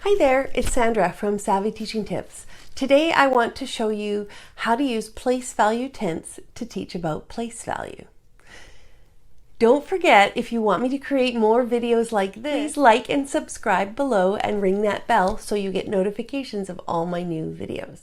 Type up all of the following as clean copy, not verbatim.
Hi there, it's Sandra from Savvy Teaching Tips. Today I want to show you how to use place value tense to teach about place value. Don't forget, if you want me to create more videos like this, please like and subscribe below and ring that bell so you get notifications of all my new videos.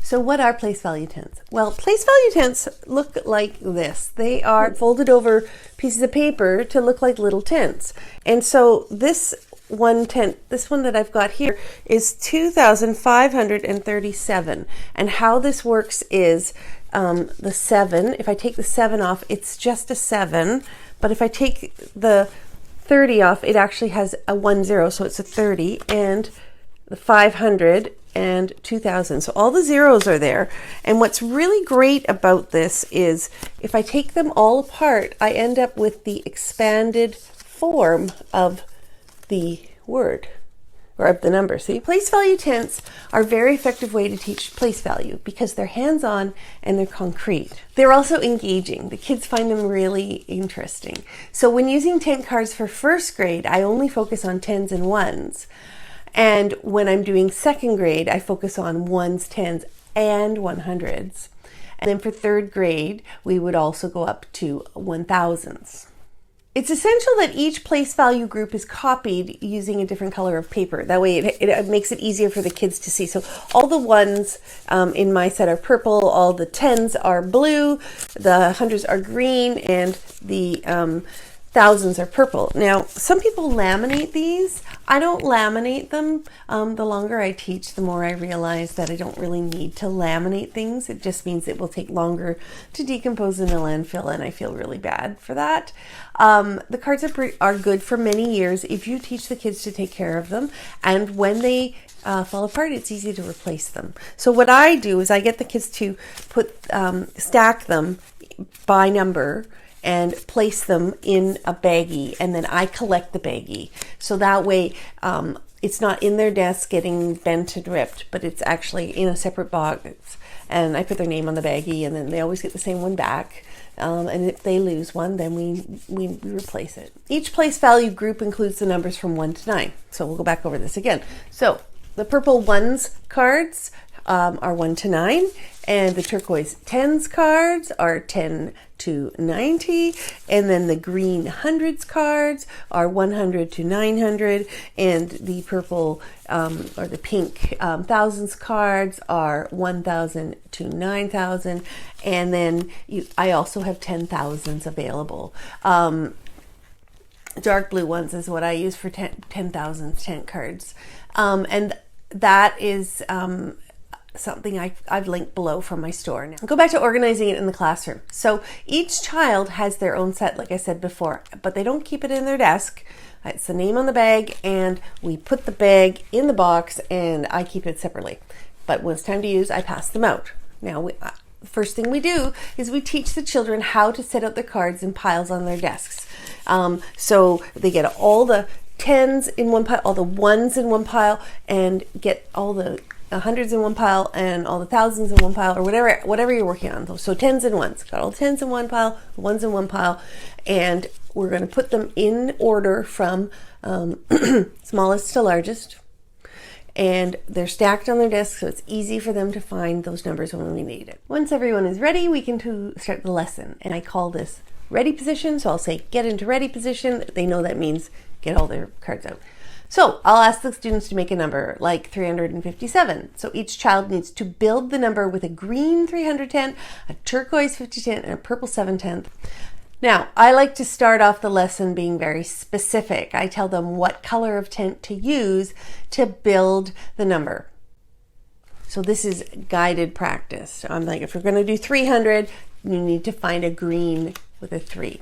So what are place value tense? Well, place value tense look like this. They are folded over pieces of paper to look like little tents. And so this one tent, this one that I've got here, is 2,537. And how this works is the 7, if I take the 7 off, it's just a 7. But if I take the 30 off, it actually has a 10, so it's a 30. And the 500 and 2,000. So all the zeros are there. And what's really great about this is if I take them all apart, I end up with the expanded form of the word or of the number. See, place value tense are a very effective way to teach place value because they're hands-on and they're concrete. They're also engaging. The kids find them really interesting. So when using tent cards for first grade, I only focus on 10s and 1s. And when I'm doing second grade, I focus on 1s, 10s, and 100s. And then for third grade, we would also go up to 1000s. It's essential that each place value group is copied using a different color of paper. That way it makes it easier for the kids to see. So all the 1s in my set are purple, all the 10s are blue, the 100s are green, and the 1000s are purple. Now, some people laminate these. I don't laminate them. The longer I teach, the more I realize that I don't really need to laminate things. It just means it will take longer to decompose in a landfill, and I feel really bad for that. The cards are good for many years if you teach the kids to take care of them, and when they fall apart, it's easy to replace them. So what I do is I get the kids to stack them by number and place them in a baggie, and then I collect the baggie. So that way it's not in their desk getting bent and ripped, but it's actually in a separate box. And I put their name on the baggie, and then they always get the same one back. And if they lose one, then we replace it. Each place value group includes the numbers from 1 to 9. So we'll go back over this again. So the purple 1s cards are 1 to 9, and the turquoise 10s cards are 10 to 90, and then the green 100s cards are 100 to 900, and the purple or the pink 1000s cards are 1000 to 9000, and then I also have 10,000s available. Dark blue ones is what I use for 10,000 tent cards, and that is something I've linked below from my store. Now, go back to organizing it in the classroom. So each child has their own set, like I said before, but they don't keep it in their desk. It's the name on the bag, and we put the bag in the box, and I keep it separately. But when it's time to use, I pass them out. Now, first thing we do is we teach the children how to set out their cards in piles on their desks. So they get all the 10s in one pile, all the 1s in one pile, and get all the 100s in one pile and all the 1000s in one pile, or whatever you're working on. So 10s and 1s, got all the 10s in one pile, 1s in one pile, and we're going to put them in order from smallest to largest, and they're stacked on their desk, so it's easy for them to find those numbers when we need it. Once everyone is ready, we can start the lesson, and I call this ready position. So I'll say get into ready position. They know that means get all their cards out. So I'll ask the students to make a number like 357. So each child needs to build the number with a green 300 tent, a turquoise 50 tent, and a purple 7 tent. Now, I like to start off the lesson being very specific. I tell them what color of tent to use to build the number. So this is guided practice. So I'm like, if we're going to do 300, you need to find a green with a 3.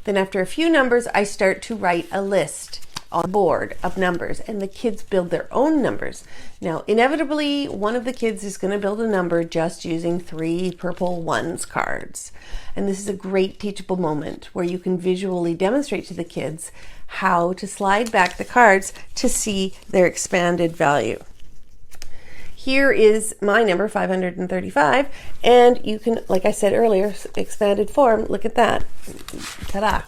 Then after a few numbers, I start to write a list on the board of numbers, and the kids build their own numbers. Now, inevitably, one of the kids is going to build a number just using 3 purple 1s cards. And this is a great teachable moment where you can visually demonstrate to the kids how to slide back the cards to see their expanded value. Here is my number, 535, and you can, like I said earlier, expanded form, look at that. Ta-da!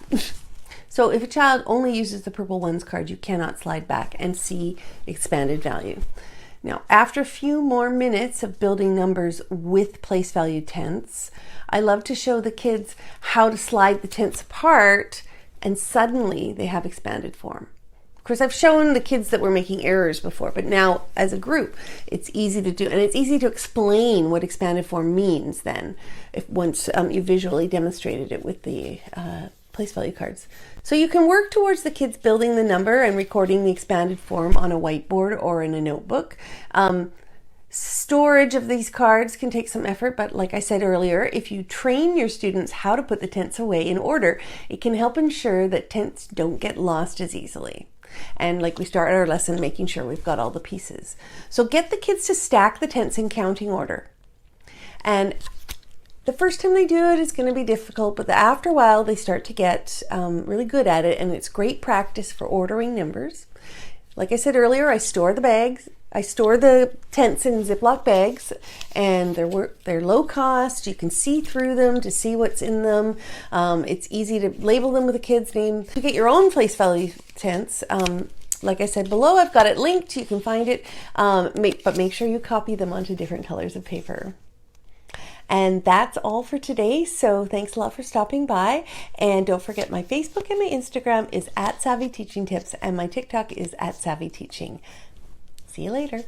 So if a child only uses the purple ones card, you cannot slide back and see expanded value. Now, after a few more minutes of building numbers with place value tenths, I love to show the kids how to slide the tenths apart, and suddenly they have expanded form. Of course, I've shown the kids that were making errors before, but now as a group, it's easy to do, and it's easy to explain what expanded form means then, once you visually demonstrated it with the place value cards. So you can work towards the kids building the number and recording the expanded form on a whiteboard or in a notebook. Storage of these cards can take some effort, but like I said earlier, if you train your students how to put the tenths away in order, it can help ensure that tenths don't get lost as easily. And like we start our lesson making sure we've got all the pieces. So get the kids to stack the tenths in counting order. And the first time they do it is going to be difficult, but after a while they start to get really good at it, and it's great practice for ordering numbers. Like I said earlier, I store the bags. I store the tenths in Ziploc bags, and they're low cost. You can see through them to see what's in them. It's easy to label them with a kid's name. To get your own place value tenths, like I said below, I've got it linked. You can find it, but make sure you copy them onto different colors of paper. And that's all for today. So thanks a lot for stopping by. And don't forget, my Facebook and my Instagram is @SavvyTeachingTips, and my TikTok is @SavvyTeaching. See you later.